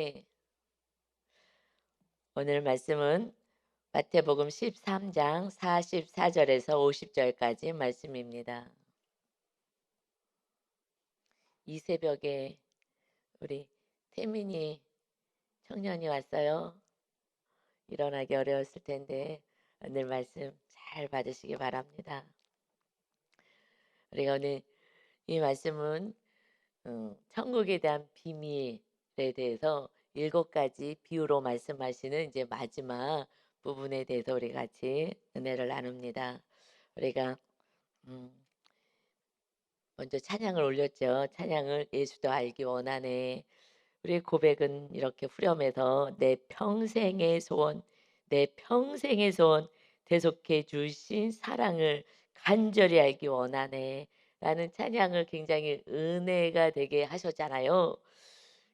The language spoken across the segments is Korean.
네. 오늘 말씀은 마태복음 13장 44절에서 50절까지 말씀입니다. 이 새벽에 우리 태민이 청년이 왔어요. 일어나기 어려웠을 텐데 오늘 말씀 잘 받으시기 바랍니다. 우리가 오늘 이 말씀은 천국에 대한 비밀에 대해서 7가지 비유로 말씀하시는 이제 마지막 부분에 대해서 우리 같이 은혜를 나눕니다. 우리가 음, 먼저 찬양을 올렸죠. 찬양을 예수도 알기 원하네. 우리의 고백은 이렇게 후렴해서 내 평생의 소원, 내 평생의 소원 대속해 주신 사랑을 간절히 알기 원하네. 라는 찬양을 굉장히 은혜가 되게 하셨잖아요.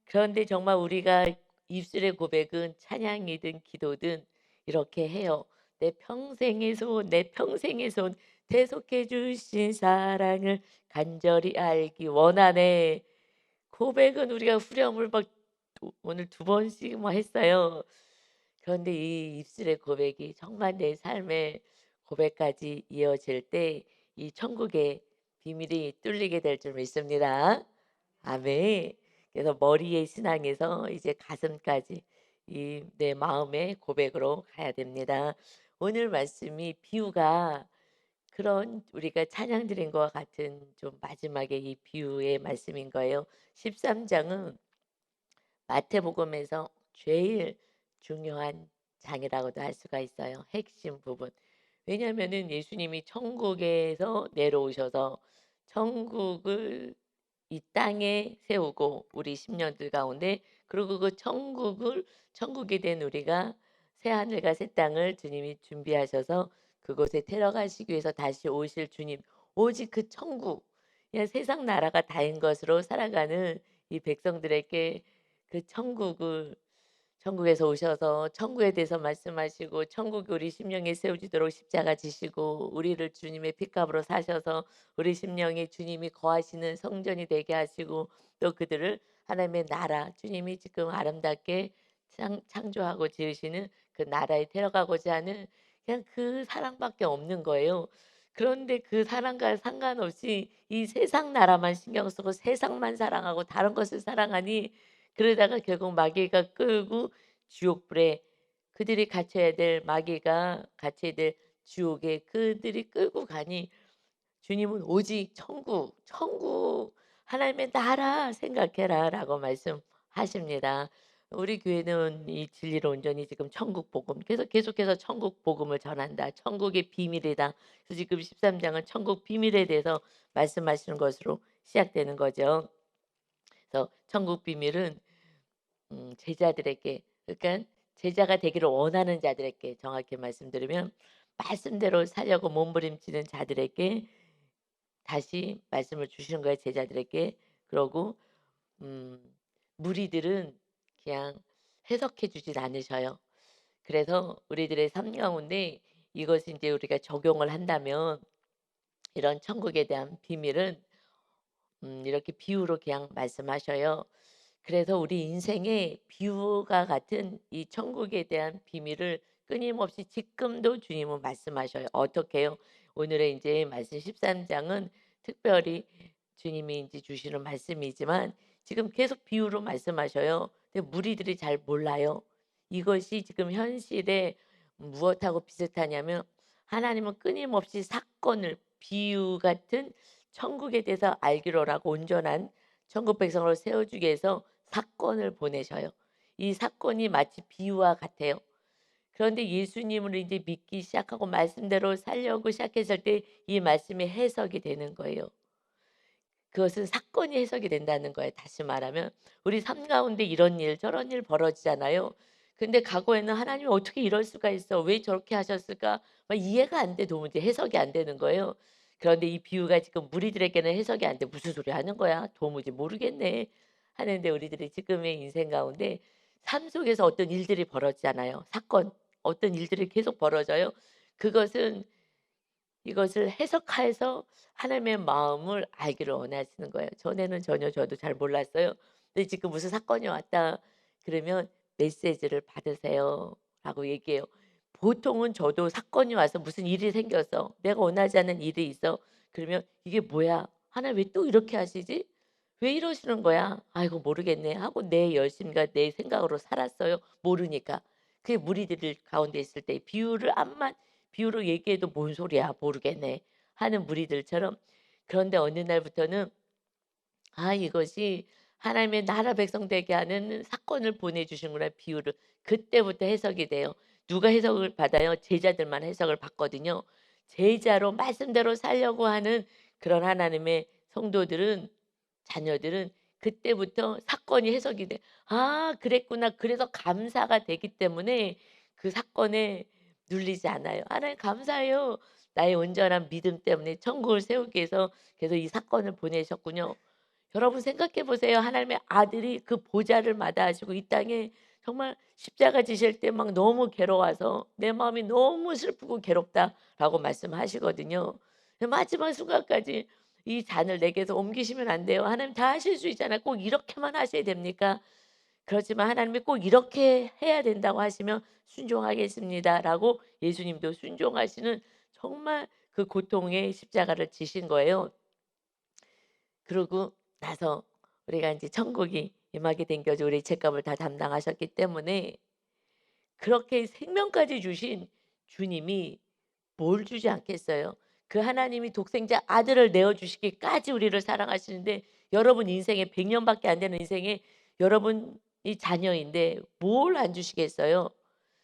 그런데 정말 우리가 입술의 고백은 찬양이든 기도든 이렇게 해요. 내 평생의 소원, 내 평생의 소원 대속해 주신 사랑을 간절히 알기 원하네. 고백은 우리가 후렴을 막 오늘 2번씩 뭐 했어요. 그런데 이 입술의 고백이 정말 내 삶의 고백까지 이어질 때 이 천국의 비밀이 뚫리게 될 줄 믿습니다. 아멘. 그래서 머리의 신앙에서 이제 가슴까지 이 내 마음의 고백으로 가야 됩니다. 오늘 말씀이 비유가 그런 우리가 찬양 드린 것과 같은 좀 마지막에 이 비유의 말씀인 거예요. 13장은 마태복음에서 제일 중요한 장이라고도 할 수가 있어요. 핵심 부분. 왜냐하면은 예수님이 천국에서 내려오셔서 천국을 이 땅에 세우고 우리 십년들 가운데 그리고 그 천국이 된 우리가 새 하늘과 새 땅을 주님이 준비하셔서 그곳에 데려가시기 위해서 다시 오실 주님 오직 그 천국 그냥 세상 나라가 다인 것으로 살아가는 이 백성들에게 그 천국에서 오셔서 천국에 대해서 말씀하시고 천국이 우리 심령에 세워지도록 십자가 지시고 우리를 주님의 핏값으로 사셔서 우리 심령에 주님이 거하시는 성전이 되게 하시고 또 그들을 하나님의 나라 주님이 지금 아름답게 창조하고 지으시는 그 나라에 데려가고자 하는 그냥 그 사랑밖에 없는 거예요. 그런데 그 사랑과 상관없이 이 세상 나라만 신경 쓰고 세상만 사랑하고 다른 것을 사랑하니 그러다가 결국 마귀가 끌고 지옥불에 그들이 갇혀야 될 마귀가 갇혀야 될 지옥에 그들이 끌고 가니 주님은 오직 천국 하나님의 나라 생각해라라고 말씀하십니다. 우리 교회는 이 진리로 온전히 지금 천국 복음 계속해서 천국 복음을 전한다. 천국의 비밀이다. 그래서 지금 13장은 천국 비밀에 대해서 말씀하시는 것으로 시작되는 거죠. 그래서 천국 비밀은 제자들에게 그러니까 제자가 되기를 원하는 자들에게 정확히 말씀드리면 말씀대로 살려고 몸부림치는 자들에게 다시 말씀을 주시는 거예요, 제자들에게. 그러고 음 무리들은 그냥 해석해 주질 않으셔요. 그래서 우리들의 삶 가운데 이것을 이제 우리가 적용을 한다면 이런 천국에 대한 비밀은 이렇게 비유로 그냥 말씀하셔요. 그래서 우리 인생의 비유가 같은 이 천국에 대한 비밀을 끊임없이 지금도 주님은 말씀하셔요. 어떻게요? 오늘의 이제 말씀 13장은 특별히 주님이 이제 주시는 말씀이지만 지금 계속 비유로 말씀하셔요. 근데 무리들이 잘 몰라요. 이것이 지금 현실에 무엇하고 비슷하냐면 하나님은 끊임없이 사건을 비유 같은 천국에 대해서 알기로라고 온전한 천국 백성으로 세워주기 위해서 사건을 보내셔요. 이 사건이 마치 비유와 같아요. 그런데 예수님을 이제 믿기 시작하고 말씀대로 살려고 시작했을 때 이 말씀이 해석이 되는 거예요. 그것은 사건이 해석이 된다는 거예요. 다시 말하면 우리 삶 가운데 이런 일 저런 일 벌어지잖아요. 근데 과거에는 '하나님이 어떻게 이럴 수가 있어? 왜 저렇게 하셨을까?' 막 이해가 안 돼 도무지 해석이 안 되는 거예요. 그런데 이 비유가 지금 무리들에게는 해석이 안 돼. '무슨 소리 하는 거야? 도무지 모르겠네.' 하는데 우리들이 지금의 인생 가운데 삶 속에서 어떤 일들이 벌어지잖아요. 사건 어떤 일들이 계속 벌어져요. 그것은 이것을 해석해서 하나님의 마음을 알기를 원하시는 거예요. 전에는 전혀 저도 잘 몰랐어요. 근데 지금 무슨 사건이 왔다. 그러면 메시지를 받으세요."라고 얘기해요. 보통은 저도 사건이 와서 무슨 일이 생겼어. 내가 원하지 않는 일이 있어. 그러면 '이게 뭐야? 하나님 왜 또 이렇게 하시지? 왜 이러시는 거야? 아이고 모르겠네.' 하고 내 열심과 내 생각으로 살았어요, 모르니까. 그게 무리들 가운데 있을 때 비유를 암만 비유로 얘기해도 "뭔 소리야. 모르겠네." 하는 무리들처럼. 그런데 어느 날부터는 이것이 하나님의 나라 백성 되게 하는 사건을 보내 주시는구나 비유를. 그때부터 해석이 돼요. 누가 해석을 받아요? 제자들만 해석을 받거든요. 제자로 말씀대로 살려고 하는 그런 하나님의 성도들은 자녀들은 그때부터 사건이 해석이 돼. '아 그랬구나.' 그래서 감사가 되기 때문에 그 사건에 눌리지 않아요. '하나님 감사해요. 나의 온전한 믿음 때문에 천국을 세우기 위해서 계속 이 사건을 보내셨군요.' 여러분 생각해 보세요. 하나님의 아들이 그 보좌를 마다하시고 이 땅에 정말 십자가 지실 때 막 너무 괴로워서 "내 마음이 너무 슬프고 괴롭다."라고 말씀하시거든요. 근데 마지막 순간까지 "이 잔을 내게서 옮기시면 안 돼요. 하나님 다 하실 수 있잖아요. 꼭 이렇게만 하셔야 됩니까?" 그렇지만 하나님이 "꼭 이렇게 해야 된다고 하시면 순종하겠습니다."라고 예수님도 순종하시는 정말 그 고통의 십자가를 지신 거예요. 그러고 나서 우리가 인제 천국이 임하게 된 거죠. 우리 죄값을 다 담당하셨기 때문에 그렇게 생명까지 주신 주님이 뭘 주지 않겠어요? 그 하나님이 독생자 아들을 내어 주시기까지 우리를 사랑하시는데 여러분 인생에 100 년밖에 안 되는 인생에 여러분이 자녀인데 뭘 안 주시겠어요?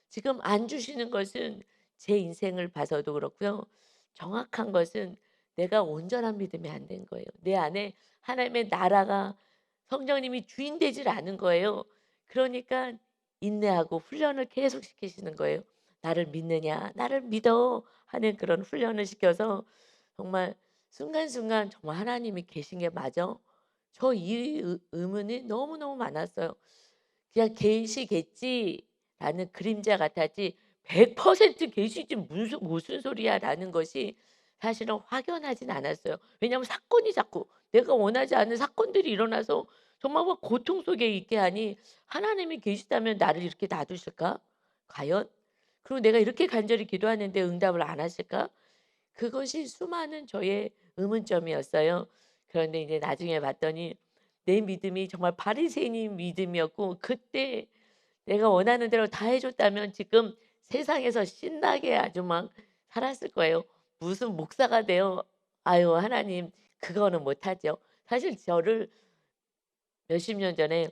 지금 안 주시는 것은 제 인생을 봐서도 그렇고요. 정확한 것은 내가 온전한 믿음이 안 된 거예요. 내 안에 하나님의 나라가 성령님이 주인 되질 않은 거예요. 그러니까 인내하고 훈련을 계속 시키시는 거예요. "나를 믿느냐? 나를 믿어." 하는 그런 훈련을 시켜서 정말 순간순간 '정말 하나님이 계신 게 맞아?' 저 이 의문이 너무너무 많았어요. 그냥 '계시겠지.'라는 그림자 같았지 100% 계시지 무슨 소리야.'라는 것이 사실은 확연하진 않았어요. 왜냐하면 사건이 자꾸 내가 원하지 않는 사건들이 일어나서 정말 막 고통 속에 있게 하니 '하나님이 계시다면 나를 이렇게 놔두실까? 과연? 그리고 내가 이렇게 간절히 기도하는데 응답을 안 하실까?' 그것이 수많은 저의 의문점이었어요. 그런데 이제 나중에 봤더니 내 믿음이 정말 바리새인인 믿음이었고 그때 내가 원하는 대로 다 해 줬다면 지금 세상에서 신나게 아주 막 살았을 거예요. 무슨 목사가 돼요. 아유 하나님 그거는 못하죠. 사실 저를 몇십 년 전에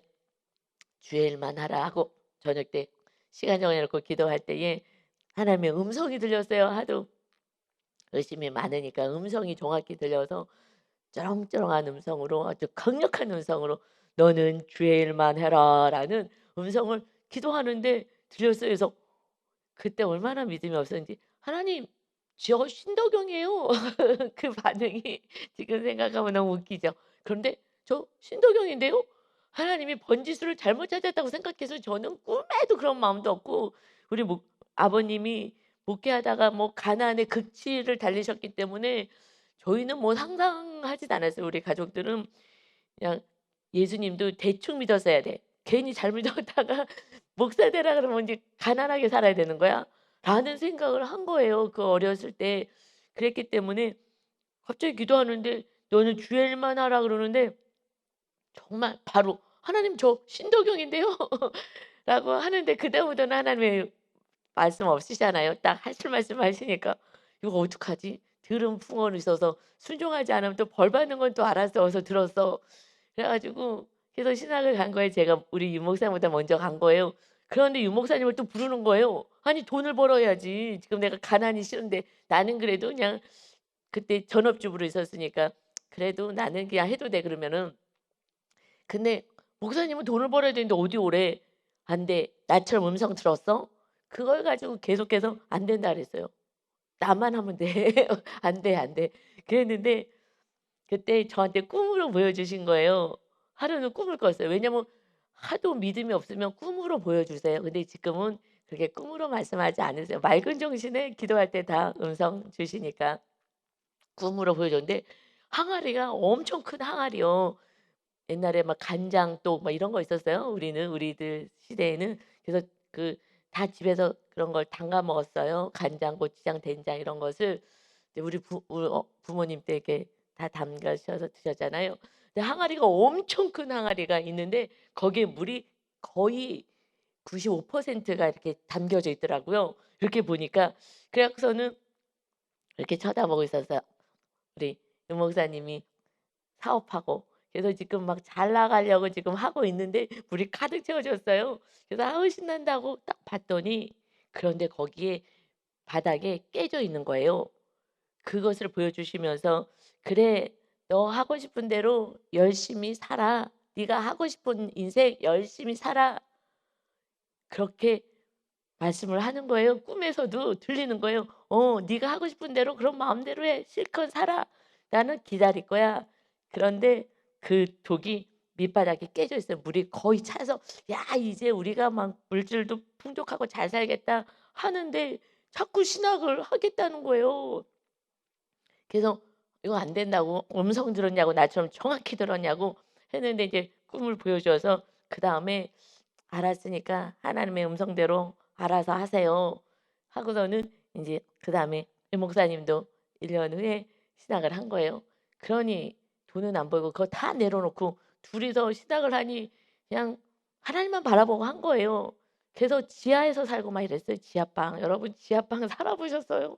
"주의 일만 하라." 하고 저녁 때 시간 정해 놓고 기도할 때에 하나님의 음성이 들렸어요. 하도 의심이 많으니까 음성이 정확히 들려서 쩌렁쩌렁한 음성으로 아주 강력한 음성으로 "너는 주의 일만 해라."라는 음성을 기도하는데 들렸어요. 그래서 그때 얼마나 믿음이 없었는지 "하나님 저 신도경이에요." 그 반응이 지금 생각하면 너무 웃기죠. 그런데 "저 신도경인데요." 하나님이 번지수를 잘못 찾았다고 생각해서 저는 꿈에도 그런 마음도 없고 우리 아버님이 목회하다가 뭐 가나안의 극치를 달리셨기 때문에 저희는 뭐 상상하지도 않았어요. 우리 가족들은 그냥 예수님도 대충 믿었어야 돼. 괜히 잘 믿었다가 목사 되라 그러면 이제 '가난하게 살아야 되는 거야?'라는 생각을 한 거예요, 그 어렸을 때. 그랬기 때문에 갑자기 기도하는데 "너는 주의 일만 하라." 그러는데 정말 바로 "하나님 저 신도경인데요." 라고 하는데 그다음부터는 하나님의 말씀 없으시잖아요. 딱 하실 말씀 하시니까 '이거 어떡하지?' 들은 풍언이 있어서 순종하지 않으면 또 벌 받는 건 또 알아서 어서 들었어. 그래 가지고 계속 신학을 간 거예요. 제가 우리 유 목사님보다 먼저 간 거예요. 그런데 유 목사님을 또 부르는 거예요. 아니 돈을 벌어야지. 지금 내가 가난이 싫은데 나는 그래도 그냥 그때 전업주부로 있었으니까 '그래도 나는 그냥 해도 돼.' 그러면은 근데 목사님은 돈을 벌어야 되는데 어디 오래. "안 돼. 나처럼 음성 들었어?" 그걸 가지고 계속해서 "안 된다." 그랬어요. "나만 하면 돼. 안 돼, 안 돼." 그랬는데 그때 저한테 꿈으로 보여주신 거예요. 하루는 꿈을 꿨어요. 왜냐면 하도 믿음이 없으면 꿈으로 보여주세요. 근데 지금은 그렇게 꿈으로 말씀하지 않으세요. 맑은 정신에 기도할 때 다 음성 주시니까 꿈으로 보여줬는데 항아리가 엄청 큰 항아리요. 옛날에 막 간장독 막 이런 거 있었어요. 우리들 시대에는. 그래서 그 다 집에서 그런 걸 담가 먹었어요. 간장, 고추장, 된장 이런 것을. 이제 우리 부모님 때 이렇게 다 담가셔서 드셨잖아요. 근데 항아리가 엄청 큰 항아리가 있는데 거기에 물이 거의 95%가 이렇게 담겨져 있더라고요. 이렇게 보니까. 그래 갖고서는 이렇게 쳐다보고 있었어요. 우리 유 목사님이 사업하고. 그래서 지금 막 잘 나가려고 지금 하고 있는데 물이 가득 채워졌어요. 그래서 아우 신난다고 딱 봤더니, 그런데 거기에 바닥에 깨져 있는 거예요. 그것을 보여주시면서 "그래, 너 하고 싶은 대로 열심히 살아. 네가 하고 싶은 인생 열심히 살아." 그렇게 말씀을 하는 거예요. 꿈에서도 들리는 거예요. 네가 하고 싶은 대로 그런 마음대로 해. 실컷 살아. 나는 기다릴 거야." 그런데 그 독이 밑바닥에 깨져 있어요. 물이 거의 차서 '야 이제 우리가 막 물질도 풍족하고 잘 살겠다.' 하는데 자꾸 신학을 하겠다는 거예요. 그래서 "이거 안 된다고. 음성 들었냐고. 나처럼 정확히 들었냐고." 했는데 이제 꿈을 보여줘서 그다음에 "알았으니까 하나님의 음성대로 알아서 하세요." 하고서는 인제 그다음에 이 목사님도 1년 후에 신학을 한 거예요. 그러니 돈은 안 벌고 그거 다 내려놓고 둘이서 신학을 하니 그냥 하나님만 바라보고 한 거예요. 그래서 지하에서 살고 막 이랬어요, 지하방. 여러분 지하방 살아 보셨어요?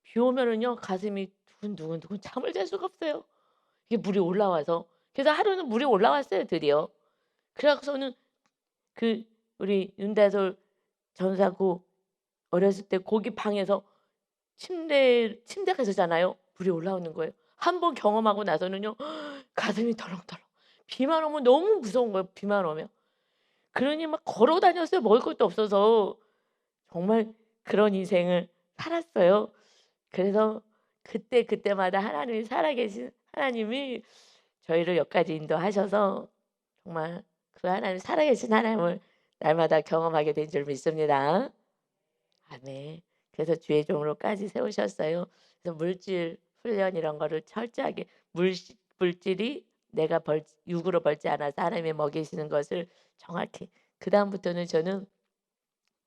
비 오면은요 가슴이 두근두근두근 잠을 잘 수가 없어요. 이게 물이 올라와서. 그래서 하루는 물이 올라왔어요 드디어. 그래 갖고서는 그 우리 윤다솔 전사고 어렸을 때 거기 방에서 침대가 있었잖아요. 물이 올라오는 거예요. 한 번 경험하고 나서는요 가슴이 덜렁덜렁. 비만 오면 너무 무서운 거예요, 비만 오면. 그러니 막 걸어 다녔어요, 먹을 것도 없어서. 정말 그런 인생을 살았어요. 그래서 그때마다 하나님이 살아계신 하나님이 저희를 여기까지 인도하셔서 정말 그 하나님 살아계신 하나님을 날마다 경험하게 된 줄 믿습니다. 아멘. 그래서 주의 종으로까지 세우셨어요. 그래서 물질 훈련 이런 거를 철저하게 물질이 내가 육으로 벌지 않아서 하나님이 먹이시는 것을 정확히. 그다음부터는 저는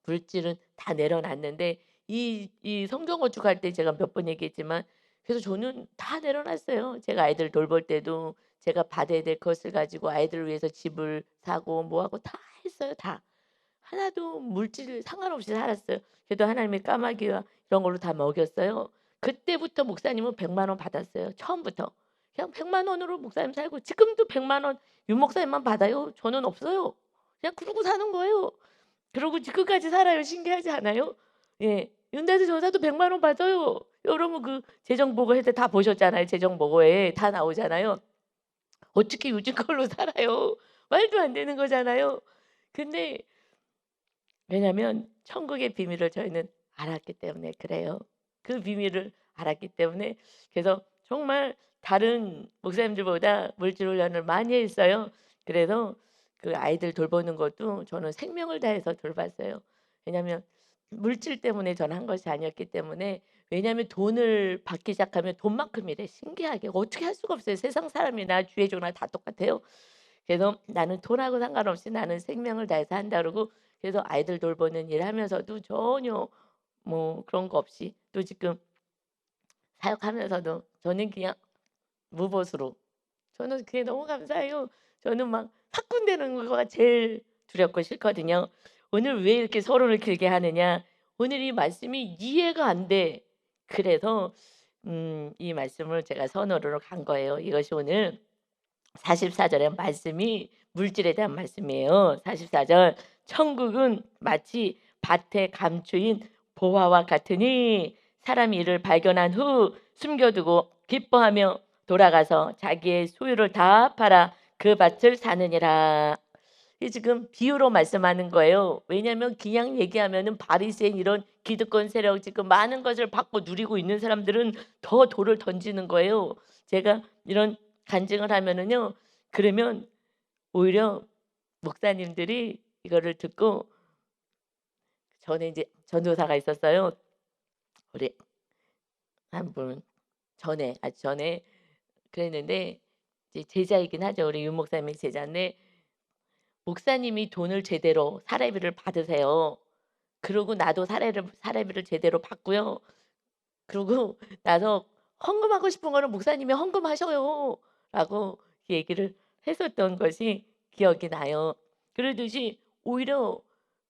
물질은 다 내려놨는데 이 성경 건축할 때 제가 몇 번 얘기했지만, 그래서 저는 다 내려놨어요. 제가 아이들 돌볼 때도 제가 받아야 될 것을 가지고 아이들을 위해서 집을 사고 뭐 하고 다 했어요, 다. 하나도 물질 상관없이 살았어요. 그래도 하나님의 까마귀와 이런 걸로 다 먹였어요. 그때부터 목사님은 100만 원 받았어요, 처음부터. 그냥 100만 원으로 목사님 살고 지금도 100만 원 윤 목사님만 받아요. 저는 없어요. 그냥 그러고 사는 거예요. 그러고 지금까지 살아요. 신기하지 않아요? 예. 윤대수 전사도 100만 원 받아요. 여러분 그 재정 보고할 때 다 보셨잖아요. 재정 보고에 다 나오잖아요. 어떻게 요즘 걸로 살아요? 말도 안 되는 거잖아요. 근데 왜냐면 천국의 비밀을 저희는 알았기 때문에 그래요. 그 비밀을 알았기 때문에. 그래서 정말 다른 목사님들보다 물질 훈련을 많이 했어요. 그래서 그 아이들 돌보는 것도 저는 생명을 다해서 돌봤어요. 왜냐하면 물질 때문에 저는 한 것이 아니었기 때문에. 왜냐하면 돈을 받기 시작하면 돈만큼 이래 신기하게 어떻게 할 수가 없어요. 세상 사람이나 주의 종이나 다 똑같아요. 그래서 "나는 돈하고 상관없이 나는 생명을 다해서 한다." 그러고. 그래서 아이들 돌보는 일 하면서도 전혀 뭐 그런 거 없이 또 지금 사역하면서도 저는 그냥 무보수로. 저는 그게 너무 감사해요. 저는 막 삭군되는 거가 제일 두렵고 싫거든요. 오늘 왜 이렇게 서론을 길게 하느냐. 오늘 이 말씀이 이해가 안 돼. 그래서 이 말씀을 제가 선으로 간 거예요. 이것이 오늘 44 절의 말씀이 물질에 대한 말씀이에요. 44 절. "천국은 마치 밭에 감추인 보화와 같으니 사람이 이를 발견한 후 숨겨두고 기뻐하며 돌아가서 자기의 소유를 다 팔아 그 밭을 사느니라." 이 지금 비유로 말씀하는 거예요. 왜냐하면 그냥 얘기하면은 바리새인 이런 기득권 세력 지금 많은 것을 받고 누리고 있는 사람들은 더 돌을 던지는 거예요. 제가 이런 간증을 하면은요. 그러면 오히려 목사님들이 이거를 듣고. 전에 이제 전도사가 있었어요. 우리 한 분. 전에 아주 전에 그랬는데 이제 제자이긴 하죠. 우리 윤 목사님이 제자인데 목사님이 돈을 제대로 사례비를 받으세요. 그러고 나도 사례비를 제대로 받고요. 그러고 나서 "헌금하고 싶은 거는 목사님이 헌금하셔요."라고 얘기를 했었던 것이 기억이 나요. 그러듯이 오히려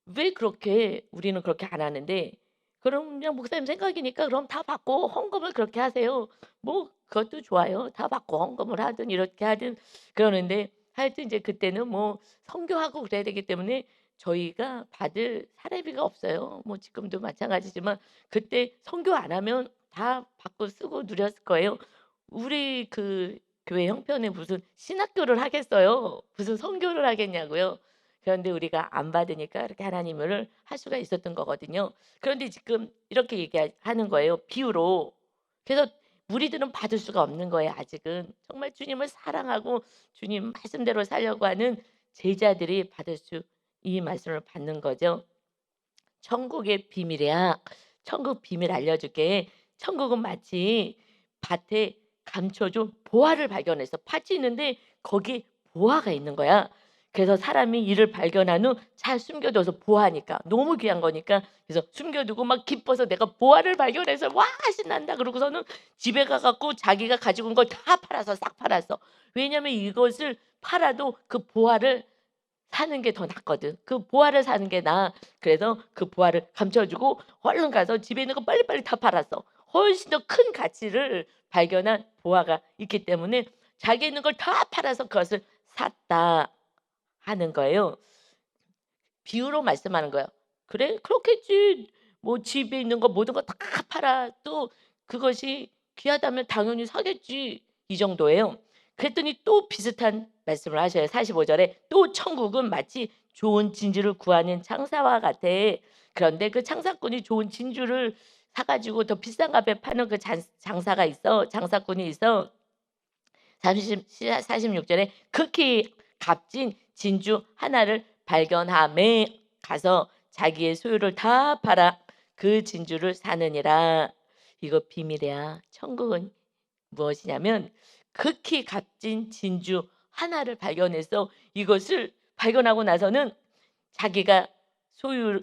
왜 그렇게 우리는 그렇게 안 하는데 "그럼 그냥 목사님 생각이니까 그럼 다 받고 헌금을 그렇게 하세요." 뭐 그것도 좋아요. 다 받고 헌금을 하든 이렇게 하든 그러는데 하여튼 이제 그때는 뭐 선교하고 그래야 되기 때문에 저희가 받을 사례비가 없어요. 뭐 지금도 마찬가지지만 그때 선교 안 하면 다 받고 쓰고 누렸을 거예요. 우리 그 교회 형편에 무슨 신학교를 하겠어요. 무슨 선교를 하겠냐고요. 그런데 우리가 안 받으니까 그렇게 하나님을 할 수가 있었던 거거든요. 그런데 지금 이렇게 얘기하는 거예요, 비유로. 그래서 무리들은 받을 수가 없는 거예요, 아직은. 정말 주님을 사랑하고 주님 말씀대로 살려고 하는 제자들이 받을 수 이 말씀을 받는 거죠. 천국의 비밀이야. 천국 비밀 알려줄게. 천국은 마치 밭에 감춰준 보화를 발견해서 밭이 있는데 거기에 보화가 있는 거야. 그래서 사람이 이를 발견한 후 잘 숨겨둬서 보화니까 너무 귀한 거니까 그래서 숨겨두고 막 기뻐서 내가 보화를 발견해서 와 신난다 그러고서는 집에 가갖고 자기가 가지고 온 걸 다 팔아서 싹 팔았어. 왜냐면 이것을 팔아도 그 보화를 사는 게 더 낫거든. 그 보화를 사는 게 나아. 그래서 그 보화를 감춰주고 얼른 가서 집에 있는 거 빨리빨리 다 팔았어. 훨씬 더 큰 가치를 발견한 보화가 있기 때문에 자기 있는 걸 다 팔아서 그것을 샀다 하는 거예요. 비유로 말씀하는 거예요. "그래? 그렇겠지. 뭐 집에 있는 거 모든 거 다 팔아도 그것이 귀하다면 당연히 사겠지." 이 정도예요. 그랬더니 또 비슷한 말씀을 하셔요. 45 절에 "또 천국은 마치 좋은 진주를 구하는 장사와 같아." 그런데 그 장사꾼이 좋은 진주를 사 가지고 더 비싼 값에 파는 그 장사가 있어. 장사꾼이 있어. 46 절에 "극히 값진 진주 하나를 발견하매 가서 자기의 소유를 다 팔아 그 진주를 사느니라." 이거 비밀이야. 천국은 무엇이냐면 극히 값진 진주 하나를 발견해서 이것을 발견하고 나서는 자기가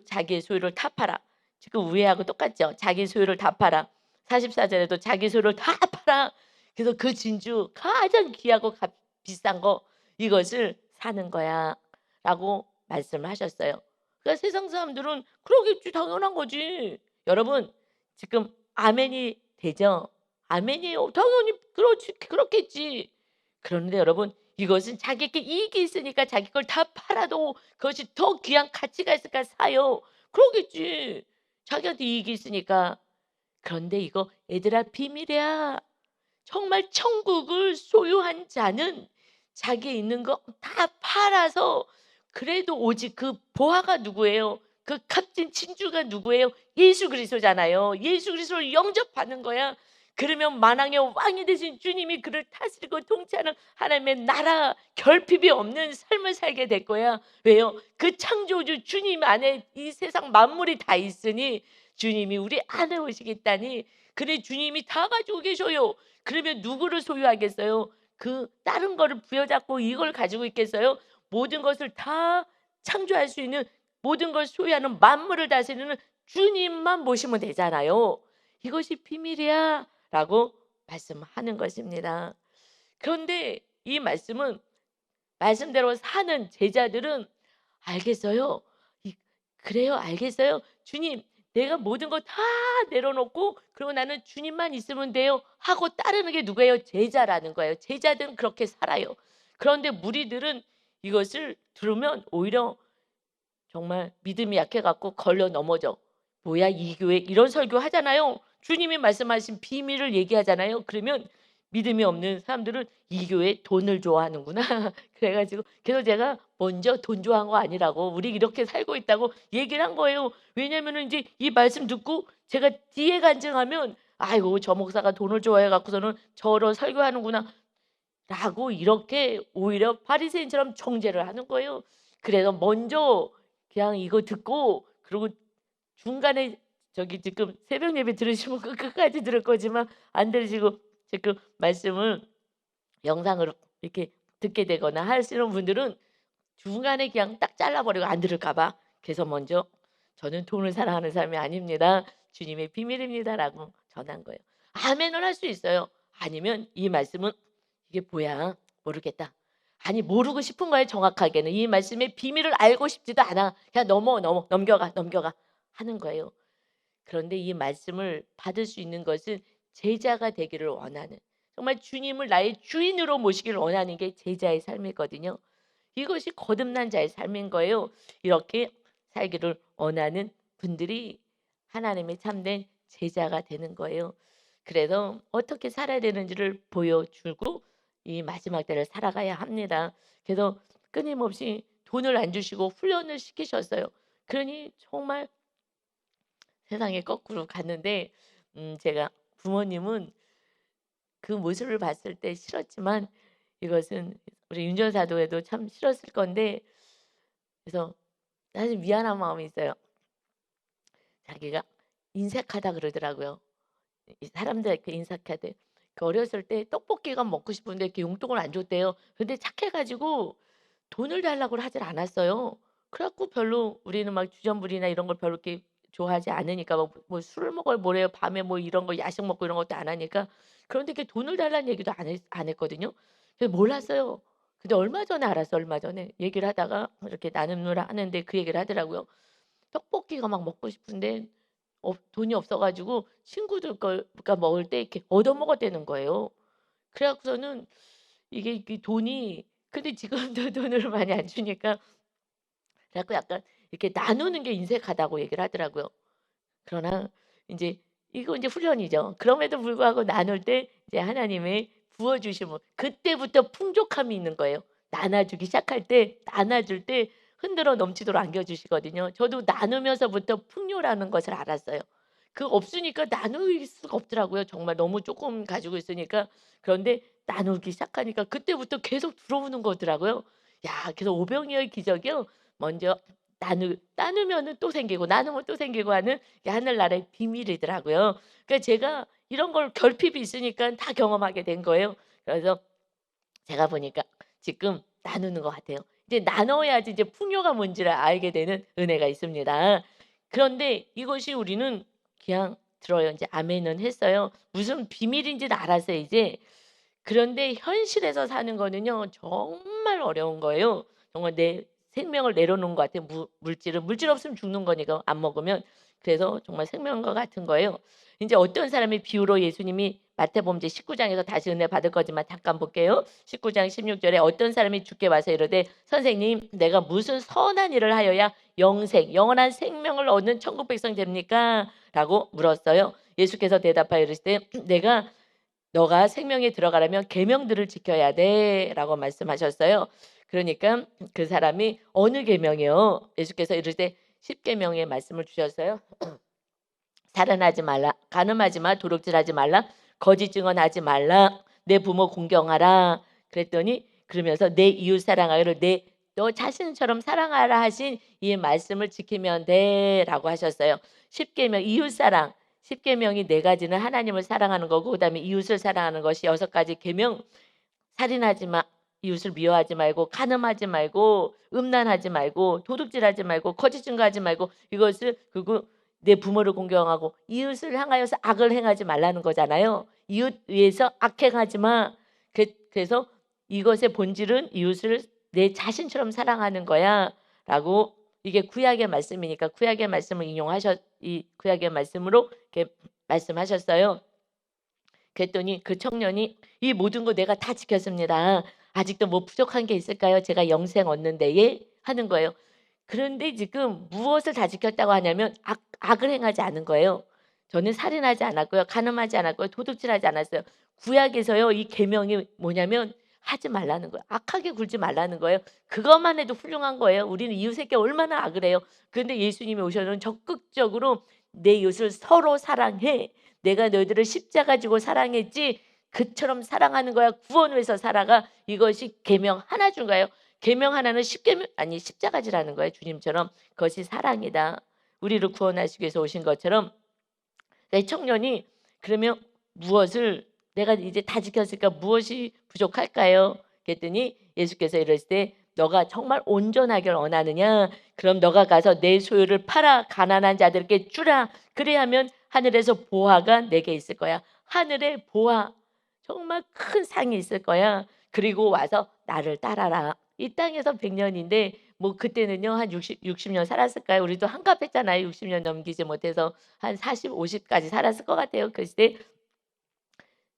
자기의 소유를 다 팔아. 지금 우애하고 똑같죠. 자기 소유를 다 팔아. 44 절에도 자기 소유를 다 팔아. 그래서 그 진주 가장 귀하고 비싼 거 이것을 사는 거야라고 말씀을 하셨어요. 그러니까 세상 사람들은 그러겠지 당연한 거지. 여러분 지금 아멘이 되죠? 아멘이에요. 당연히 그렇지 그렇겠지. 그런데 여러분 이것은 자기에게 이익이 있으니까 자기 걸 다 팔아도 그것이 더 귀한 가치가 있으니까 사요. 그러겠지. 자기한테 이익이 있으니까. 그런데 이거 얘들아 비밀이야. 정말 천국을 소유한 자는 자기에 있는 거 다 팔아서 그래도 오직 그 보화가 누구예요? 그 값진 진주가 누구예요? 예수 그리스도잖아요. 예수 그리스도를 영접하는 거야. 그러면 만왕의 왕이 되신 주님이 그를 다스리고 통치하는 하나님의 나라 결핍이 없는 삶을 살게 될 거야. 왜요? 그 창조주 주님 안에 이 세상 만물이 다 있으니 주님이 우리 안에 오시겠다니 그래 주님이 다 가지고 계셔요. 그러면 누구를 소유하겠어요? 그 다른 거를 부여잡고 이걸 가지고 있겠어요? 모든 것을 다 창조할 수 있는 모든 걸 소유하는 만물을 다스리는 주님만 모시면 되잖아요. 이것이 비밀이야라고 말씀하는 것입니다. 그런데 이 말씀은 말씀대로 사는 제자들은 알겠어요. 이 그래요. 알겠어요. 주님 내가 모든 거 다 내려놓고 그리고 나는 주님만 있으면 돼요 하고 따르는 게 누구예요? 제자라는 거예요. 제자들은 그렇게 살아요. 그런데 무리들은 이것을 들으면 오히려 정말 믿음이 약해 갖고 걸려 넘어져. "뭐야 이 교회 이런 설교 하잖아요. 주님이 말씀하신 비밀을 얘기하잖아요." 그러면 믿음이 없는 사람들은 '이 교회 돈을 좋아하는구나.' 그래 가지고 그래서 제가 먼저 돈 좋아한 거 아니라고 우리 이렇게 살고 있다고 얘기를 한 거예요. 왜냐면은 인제 이 말씀 듣고 제가 뒤에 간증하면 '아이고 저 목사가 돈을 좋아해 갖고서는 저런 설교하는구나.' 라고 이렇게 오히려 바리새인처럼 정죄를 하는 거예요. 그래서 먼저 그냥 이거 듣고 그리고 중간에 저기 지금 새벽 예배 들으시면 끝까지 들을 거지만 안 들으시고 지금 말씀을 영상으로 이렇게 듣게 되거나 하시는 분들은 중간에 그냥 딱 잘라 버리고 안 들을까 봐. 그래서 먼저 "저는 돈을 사랑하는 사람이 아닙니다. 주님의 비밀입니다."라고 전한 거예요. 아멘을 할 수 있어요. 아니면 이 말씀은 '이게 뭐야? 모르겠다.' 아니 모르고 싶은 거예요 정확하게는. 이 말씀의 비밀을 알고 싶지도 않아. 그냥 넘겨가, 넘겨가 하는 거예요. 그런데 이 말씀을 받을 수 있는 것은 제자가 되기를 원하는, 정말 주님을 나의 주인으로 모시기를 원하는 게 제자의 삶이거든요. 이것이 거듭난 자의 삶인 거예요. 이렇게 살기를 원하는 분들이 하나님의 참된 제자가 되는 거예요. 그래서 어떻게 살아야 되는지를 보여주고 이 마지막 때를 살아가야 합니다. 그래서 끊임없이 돈을 안 주시고 훈련을 시키셨어요. 그러니 정말 세상이 거꾸로 갔는데, 제가 부모님은 그 모습을 봤을 때 싫었지만 이것은 우리 윤전사도에도 참 싫었을 건데, 그래서 사실 미안한 마음이 있어요. 자기가 인색하다 그러더라고요. 이 사람들한테 인색하대. 그 어렸을 때 떡볶이가 먹고 싶은데 이렇게 용돈을 안 줬대요. 근데 착해 가지고 돈을 달라고 하질 않았어요. 그래 갖고 별로 우리는 막 주전부리나 이런 걸 별로 이렇게 좋아하지 않으니까, 뭐 술을 먹어요 뭐래요. 밤에 뭐 이런 거 야식 먹고 이런 것도 안 하니까. 그런데 이렇게 돈을 달라는 얘기도 안 했거든요. 그래서 몰랐어요. 근데 얼마 전에 알았어요. 얼마 전에 얘기를 하다가 이렇게 나눔을 하는데 그 얘기를 하더라고요. 떡볶이가 막 먹고 싶은데 돈이 없어 가지고 친구들 거가 먹을 때 이렇게 얻어 먹었다는 거예요. 그래 갖고서는 이게 돈이, 근데 지금도 돈을 많이 안 주니까 그래 갖고 약간 이렇게 나누는 게 인색하다고 얘기를 하더라고요. 그러나 인제 이거 인제 훈련이죠. 그럼에도 불구하고 나눌 때 이제 하나님의 부어 주심을 그때부터 풍족함이 있는 거예요. 나눠 주기 시작할 때, 나눠 줄 때 흔들어 넘치도록 안겨 주시거든요. 저도 나누면서부터 풍요라는 것을 알았어요. 그 없으니까 나눌 수가 없더라고요. 정말 너무 쪼끔 가지고 있으니까. 그런데 나누기 시작하니까 그때부터 계속 들어오는 거더라고요. 야, 그래서 오병이어의 기적이요. 먼저 나누면은 또 생기고 나누면 또 생기고 하는 이게 하늘나라의 비밀이더라고요. 그러니까 제가 이런 걸 결핍이 있으니까 다 경험하게 된 거예요. 그래서 제가 보니까 지금 나누는 것 같아요. 이제 나눠야지 이제 풍요가 뭔지를 알게 되는 은혜가 있습니다. 그런데 이것이 우리는 그냥 들어요. 이제 아멘은 했어요. 무슨 비밀인지는 알았어요 이제. 그런데 현실에서 사는 거는요 정말 어려운 거예요. 정말 내 생명을 내려놓은 것 같아요. 물질 없으면 죽는 거니까 안 먹으면. 그래서 정말 생명과 같은 거예요. 인제 어떤 사람의 비유로 예수님이 마태복음 제 19 장에서 다시 은혜 받을 거지만 잠깐 볼게요. 19장 16 절에 어떤 사람이 주께 와서 이르되 "선생님 내가 무슨 선한 일을 하여야 영원한 생명을 얻는 천국 백성 됩니까?" 라고 물었어요. 예수께서 대답하여 이르시되 "내가 너가 생명에 들어가려면 계명들을 지켜야 돼."라고 말씀하셨어요. 그러니까 그 사람이 "어느 계명이요?" 예수께서 이르시되 10 계명의 말씀을 주셨어요. "살인하지 말라. 간음하지 마. 도둑질하지 말라. 거짓 증언하지 말라. 내 부모 공경하라." 그랬더니 그러면서 "내 이웃 사랑하기를 내 너 자신처럼 사랑하라." 하신 이 말씀을 지키면 돼라고 하셨어요. 10 계명 이웃 사랑, 10 계명이 4 가지는 하나님을 사랑하는 거고, 그다음에 이웃을 사랑하는 것이 6 가지 계명. 살인하지 마. 이웃을 미워하지 말고, 간음하지 말고, 음란하지 말고, 도둑질하지 말고, 거짓 증거하지 말고, 이것을 그리고 내 부모를 공경하고 이웃을 향하여서 악을 행하지 말라는 거잖아요. 이웃 위해서 악행하지 마. 그래서 이것의 본질은 이웃을 내 자신처럼 사랑하는 거야라고, 이게 구약의 말씀이니까 구약의 말씀을 이 구약의 말씀으로 이렇게 말씀하셨어요. 그랬더니 그 청년이 "이 모든 거 내가 다 지켰습니다. 아직도 뭐 부족한 게 있을까요? 제가 영생 얻는 데에." 하는 거예요. 그런데 지금 무엇을 다 지켰다고 하냐면 악을 행하지 않은 거예요. 저는 살인하지 않았고요. 간음하지 않았고요. 도둑질하지 않았어요. 구약에서요 이 계명이 뭐냐면 하지 말라는 거예요. 악하게 굴지 말라는 거예요. 그것만 해도 훌륭한 거예요. 우리는 이웃에게 얼마나 악을 해요. 그런데 예수님이 오셔서는 적극적으로 "내 이웃을 서로 사랑해. 내가 너희들을 십자가 지고 사랑했지 그처럼 사랑하는 거야. 구원을 위해서 살아가." 이것이 계명 하나 준 거예요. 계명 하나는 십계명 아니 십자가지라는 거예요. 주님처럼 그것이 사랑이다. 우리를 구원하시기 위해서 오신 것처럼. 이 청년이 그러면 무엇을 내가 이제 다 지켰으니까 무엇이 부족할까요? 그랬더니 예수께서 이러시되 너가 정말 온전하길 원하느냐? 그럼 너가 가서 내 소유를 팔아 가난한 자들에게 주라. 그래야면 하늘에서 보화가 내게 있을 거야. 하늘에 보화, 정말 큰 상이 있을 거야. 그리고 와서 나를 따라라. 이 땅에서 100년인데 뭐 그때는요 한 60년 살았을까요? 우리도 한갑했잖아요. 60년 넘기지 못해서 한 40, 50까지 살았을 것 같아요. 그 시대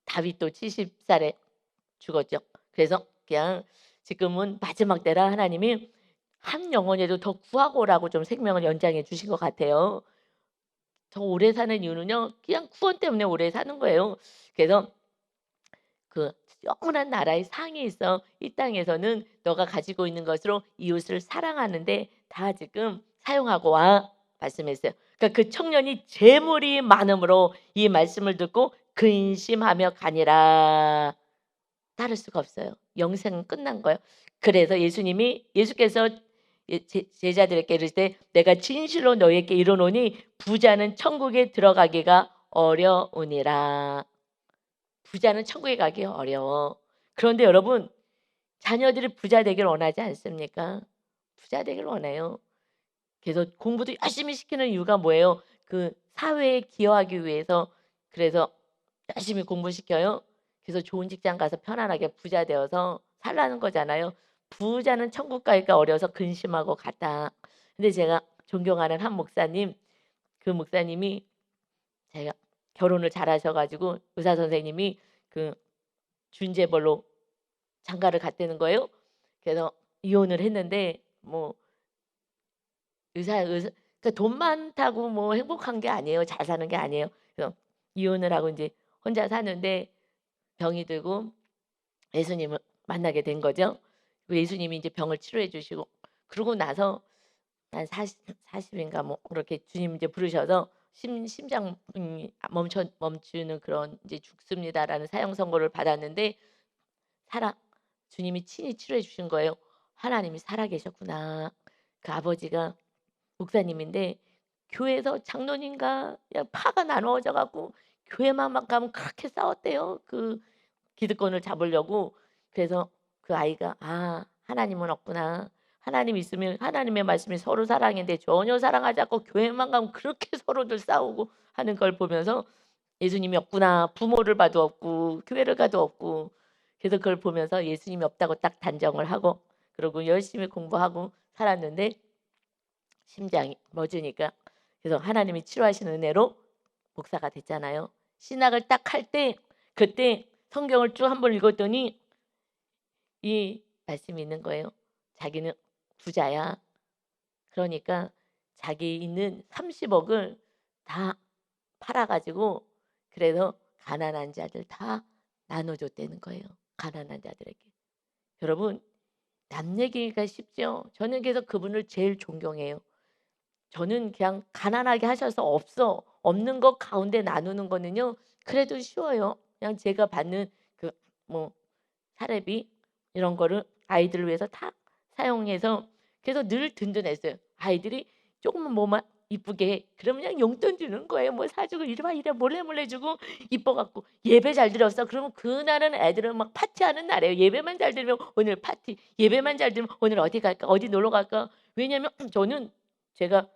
다윗도 70살에 죽었죠. 그래서 그냥 지금은 마지막 때라 하나님이 한 영혼이라도 더 구하고 오라고 좀 생명을 연장해 주신 것 같아요. 더 오래 사는 이유는요. 그냥 구원 때문에 오래 사는 거예요. 그래서 그 영원한 나라의 상이 있어. 이 땅에서는 너가 가지고 있는 것으로 이웃을 사랑하는데 다 지금 사용하고 와 말씀했어요. 그러니까 그 청년이 재물이 많음으로 이 말씀을 듣고 근심하며 가니라. 따를 수가 없어요. 영생은 끝난 거예요. 그래서 예수께서 제자들에게 이르시되 내가 진실로 너희에게 이르노니 부자는 천국에 들어가기가 어려우니라. 부자는 천국에 가기 어려워. 그런데 여러분 자녀들이 부자 되길 원하지 않습니까? 부자 되길 원해요. 그래서 공부도 열심히 시키는 이유가 뭐예요? 그 사회에 기여하기 위해서. 그래서 열심히 공부시켜요. 그래서 좋은 직장 가서 편안하게 부자 되어서 살라는 거잖아요. 부자는 천국 가기가 어려워서 근심하고 갔다. 근데 제가 존경하는 한 목사님, 그 목사님이 제가 결혼을 잘하셔 가지고 의사 선생님이 그 준재벌로 장가를 갔다는 거예요. 그래서 이혼을 했는데 뭐 의사 그러니까 돈 많다고 뭐 행복한 게 아니에요. 잘 사는 게 아니에요. 그래서 이혼을 하고 인제 혼자 사는데 병이 들고 예수님을 만나게 된 거죠. 그 예수님이 인제 병을 치료해 주시고 그러고 나서 한 40 인가 뭐 그렇게 주님 인제 부르셔서 심장이 멈추는 그런 이제 "죽습니다."라는 사형 선고를 받았는데 살아 주님이 친히 치료해 주신 거예요. '하나님이 살아 계셨구나.' 그 아버지가 목사님인데 교회에서 장로님과 그냥 파가 나누어져 갖고 교회만 막 가면 그렇게 싸웠대요. 그 기득권을 잡으려고. 그래서 그 아이가 '아 하나님은 없구나. 하나님 있으면 하나님의 말씀이 서로 사랑인데 전혀 사랑하지 않고 교회만 가면 그렇게 서로들 싸우고 하는 걸 보면서 예수님이 없구나. 부모를 봐도 없고 교회를 가도 없고.' 그래서 그걸 보면서 예수님이 없다고 딱 단정을 하고 그러고 열심히 공부하고 살았는데 심장이 멎으니까 그래서 하나님이 치료하신 은혜로 목사가 됐잖아요. 신학을 딱 할 때 그때 성경을 쭉 한번 읽었더니 이 말씀이 있는 거예요. 자기는 부자야. 그러니까 자기 있는 30억을 다 팔아 가지고 그래서 가난한 자들 다 나눠 줬다는 거예요, 가난한 자들에게. 여러분 남 얘기가 쉽죠? 저는 그래서 그분을 제일 존경해요. 저는 그냥 가난하게 하셔서 없는 것 가운데 나누는 거는요 그래도 쉬워요. 그냥 제가 받는 그 뭐 사례비 이런 거를 아이들을 위해서 다 사용해서 그래서 늘 든든했어요. 아이들이 조금만 뭐만 이쁘게 해. 그러면 그냥 용돈 주는 거예요. 뭐 사 주고 이리 와 이래 몰래 주고 이뻐 갖고 예배 잘 드렸어. 그러면 그날은 애들은 막 파티하는 날이에요. 예배만 잘 드리면 오늘 파티, 예배만 잘 드리면 오늘 어디 갈까? 어디 놀러 갈까? 왜냐면 저는 제가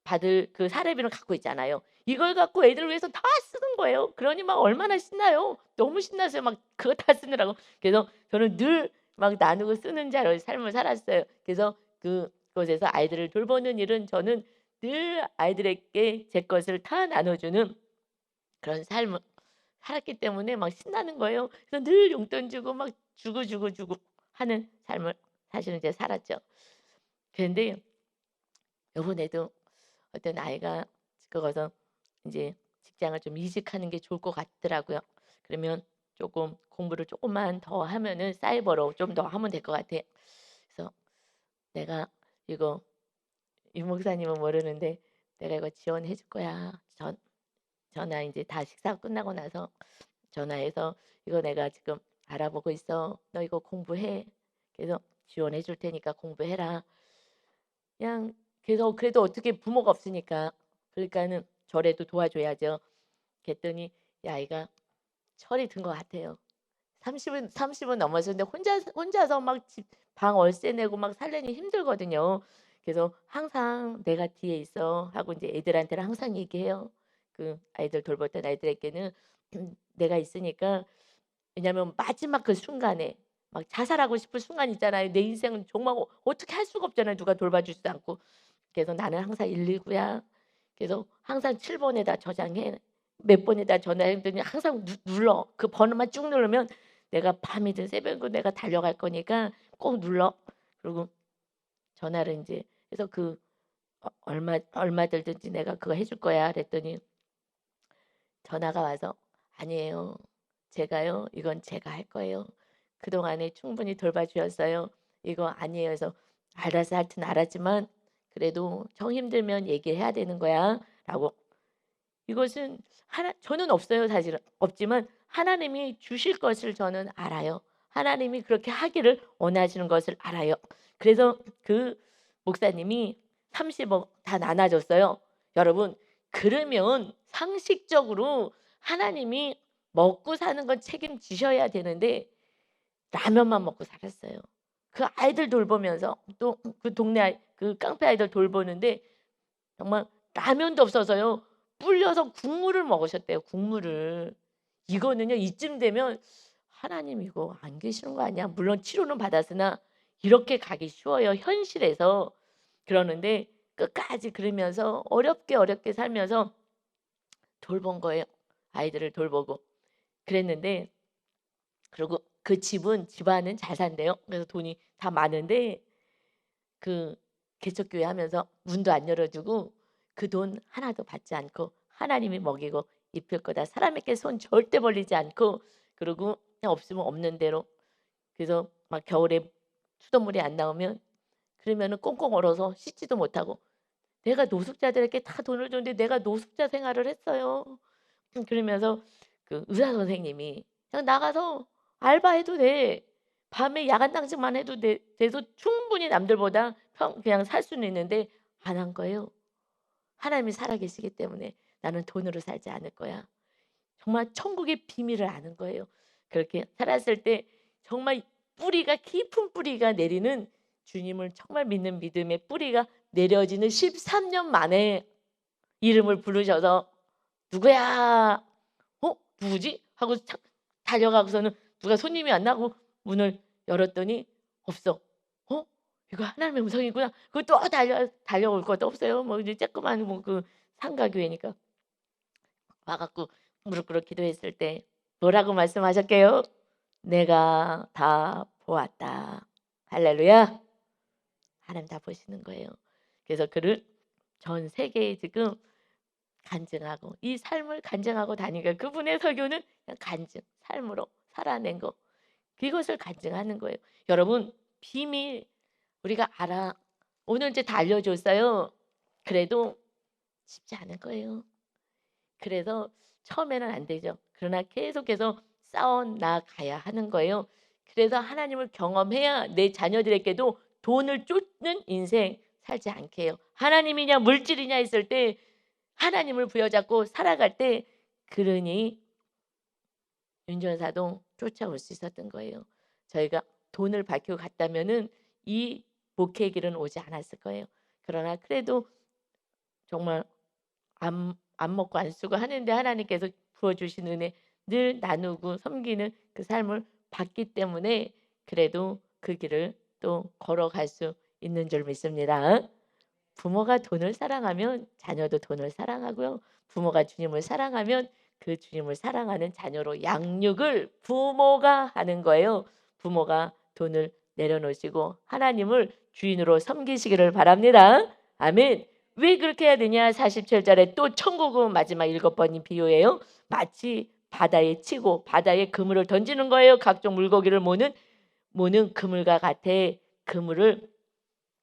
받을 그 사례비를 갖고 있잖아요. 이걸 갖고 애들을 위해서 다 쓰는 거예요. 그러니 막 얼마나 신나요. 너무 신나서요. 막 그거 다 쓰느라고. 그래서 저는 늘 막 나누고 쓰는 자로의 삶을 살았어요. 그래서 그곳에서 아이들을 돌보는 일은 저는 늘 아이들에게 제 것을 다 나눠주는 그런 삶을 살았기 때문에 막 신나는 거예요. 그래서 늘 용돈 주고 막 주고 하는 삶을 사실은 이제 살았죠. 그런데 요번에도 어떤 아이가 그거서 인제 직장을 좀 이직하는 게 좋을 것 같더라고요. 그러면 쪼끔 공부를 쪼끔만 더 하면은 사이버로 좀 더 하면 될 것 같아. 그래서 내가 이거 유 목사님은 모르는데 "내가 이거 지원해 줄 거야." 전화 인제 다 식사 끝나고 나서 전화해서 "이거 내가 지금 알아보고 있어. 너 이거 공부해. 그래서 지원해 줄 테니까 공부해라." 그냥 그래도 어떻게 부모가 없으니까 그러니까는 저라도 도와줘야죠. 그랬더니 이 아이가 철이 든 것 같아요. 30은 넘었었는데 혼자서 막 집 방 월세 내고 막 살려니 힘들거든요. 그래서 항상 "내가 뒤에 있어." 하고 인제 애들한테는 항상 얘기해요. 그 아이들 돌봤던 아이들에게는 "내가 있으니까." 왜냐면 마지막 그 순간에 막 자살하고 싶을 순간 있잖아요. 내 인생은 정말 어떻게 할 수가 없잖아요, 누가 돌봐주지도 않고. 그래서 "나는 항상 119 야." 그래서 항상 7 번에다 저장해. 몇 번에다 전화했더니 항상 눌러. 그 번호만 쭉 누르면 내가 밤이든 새벽이든 내가 달려갈 거니까 꼭 눌러. 그리고 전화를 인제 해서 얼마 들든지 내가 그거 해줄 거야." 그랬더니 전화가 와서 "아니에요. 제가요. 이건 제가 할 거예요. 그동안에 충분히 돌봐 주셨어요. 이거 아니에요." 그래서 "알았어. 하여튼 알았지만 그래도 정 힘들면 얘기해야 되는 거야."라고. 이것은 하나 저는 없어요 사실은. 없지만 하나님이 주실 것을 저는 알아요. 하나님이 그렇게 하기를 원하시는 것을 알아요. 그래서 그 목사님이 30억 다 나눠 줬어요. 여러분, 그러면 상식적으로 하나님이 먹고 사는 건 책임지셔야 되는데 라면만 먹고 살았어요. 그 아이들 돌보면서 또 그 동네 그 깡패 아이들 돌보는데 정말 라면도 없어서요. 불려서 국물을 먹으셨대요, 국물을. 이거는요, 이쯤 되면 '하나님 이거 안 계시는 거 아니야?' 물론 치료는 받았으나 이렇게 가기 쉬워요, 현실에서. 그러는데 끝까지 그러면서 어렵게 살면서 돌본 거예요. 아이들을 돌보고. 그랬는데 그리고 그 집안은 잘 산대요. 그래서 돈이 다 많은데 그 개척교회 하면서 문도 안 열어 주고 그 돈 하나도 받지 않고 하나님이 먹이고 입힐 거다. 사람에게 손 절대 벌리지 않고 그리고 그냥 없으면 없는 대로. 그래서 막 겨울에 수돗물이 안 나오면 그러면은 꽁꽁 얼어서 씻지도 못하고 내가 노숙자들에게 다 돈을 줬는데 내가 노숙자 생활을 했어요. 그러면서 그 의사 선생님이 "그냥 나가서 알바해도 돼. 밤에 야간 당직만 해도 돼서 충분히 남들보다 그냥 살 수는 있는데." 안 한 거예요. 하나님이 살아계시기 때문에 '나는 돈으로 살지 않을 거야.' 정말 천국의 비밀을 아는 거예요. 그렇게 살았을 때 정말 뿌리가 깊은 뿌리가 내리는 주님을 정말 믿는 믿음의 뿌리가 내려지는 13년 만에 이름을 부르셔서 "누구야?" "어 누구지?" 하고 착 달려가고서는 누가 손님이 왔나 하고 문을 열었더니 없어. '어 이거 하나님의 음성이구나.' 그리고 또 달려올 것도 없어요. 뭐 이제 조그만 뭐 그 상가 교회니까. 와 갖고 무릎 꿇어 기도했을 때 뭐라고 말씀하셨게요? "내가 다 보았다." 할렐루야. 하나님 다 보시는 거예요. 그래서 그를 전 세계에 지금 간증하고 이 삶을 간증하고 다니까 그분의 설교는 그냥 간증, 삶으로 살아낸 거. 그것을 간증하는 거예요. 여러분, 비밀 우리가 알아. 오늘 이제 다 알려줬어요. 그래도 쉽지 않은 거예요. 그래서 처음에는 안 되죠. 그러나 계속해서 쌓아 나가야 하는 거예요. 그래서 하나님을 경험해야 내 자녀들에게도 돈을 쫓는 인생 살지 않게 해요. 하나님이냐 물질이냐 했을 때 하나님을 부여잡고 살아갈 때 그러니 윤전사도 쫓아올 수 있었던 거예요. 저희가 돈을 밝히고 갔다면은 이 목회의 길은 오지 않았을 거예요. 그러나 그래도 정말 안 먹고 안 쓰고 하는데 하나님께서 부어 주신 은혜 늘 나누고 섬기는 그 삶을 봤기 때문에 그래도 그 길을 또 걸어갈 수 있는 줄 믿습니다. 부모가 돈을 사랑하면 자녀도 돈을 사랑하고요. 부모가 주님을 사랑하면 그 주님을 사랑하는 자녀로 양육을 부모가 하는 거예요. 부모가 돈을 내려놓으시고 하나님을 주인으로 섬기시기를 바랍니다. 아멘. 왜 그렇게 해야 되냐? 47 절에 또 천국은 마지막 7번이 비유예요. 마치 바다에 치고 바다에 그물을 던지는 거예요. 각종 물고기를 모는 그물과 같아. 그물을